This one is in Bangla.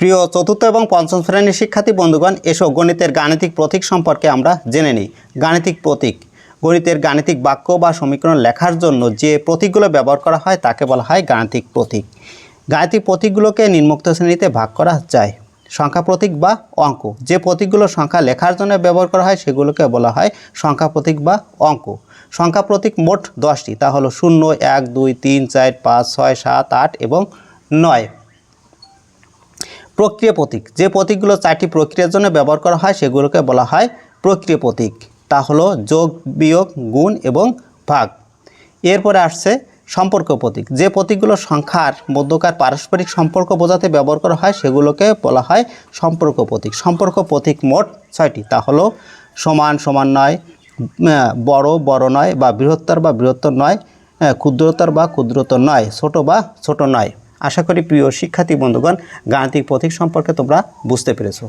প্রিয় চতুর্থ এবং পঞ্চম শ্রেণীর শিক্ষার্থী বন্ধুগণ, এসো গণিতের গাণিতিক প্রতীক সম্পর্কে আমরা জেনে নিই। গাণিতিক প্রতীক, গণিতের গাণিতিক বাক্য বা সমীকরণ লেখার জন্য যে প্রতীকগুলো ব্যবহার করা হয় তাকে বলা হয় গাণিতিক প্রতীক। গাণিতিক প্রতীকগুলোকে নিম্নোক্ত শ্রেণীতে ভাগ করা যায়। সংখ্যা প্রতীক বা অঙ্ক, যে প্রতীকগুলো সংখ্যা লেখার জন্য ব্যবহার করা হয় সেগুলোকে বলা হয় সংখ্যা প্রতীক বা অঙ্ক। সংখ্যা প্রতীক মোট 10টি, তা হলো 0, 1, 2, 3, 4, 5, 6, 7, 8 এবং 9। প্রক্রিয়া প্রতীক, যে প্রতীকগুলো 4টি প্রক্রিয়ার জন্য ব্যবহার করা হয় সেগুলোকে বলা হয় প্রক্রিয়া প্রতীক, তা হলো যোগ, বিয়োগ, গুণ এবং ভাগ। এরপরে আসছে সম্পর্ক প্রতীক, যে প্রতীকগুলো সংখ্যার মধ্যকার পারস্পরিক সম্পর্ক বোঝাতে ব্যবহার করা হয় সেগুলোকে বলা হয় সম্পর্ক প্রতীক। সম্পর্ক প্রতীক মোট 6টি, তা হলো সমান সমান নয়, বড় বড় নয় বা বৃহত্তর নয়, ক্ষুদ্রতর বা ক্ষুদ্রতর নয়, ছোট বা ছোট নয়। আশা করি প্রিয় শিক্ষার্থী বন্ধুগণ গাণিতিক প্রতীক সম্পর্কে তোমরা বুঝতে পেরেছো।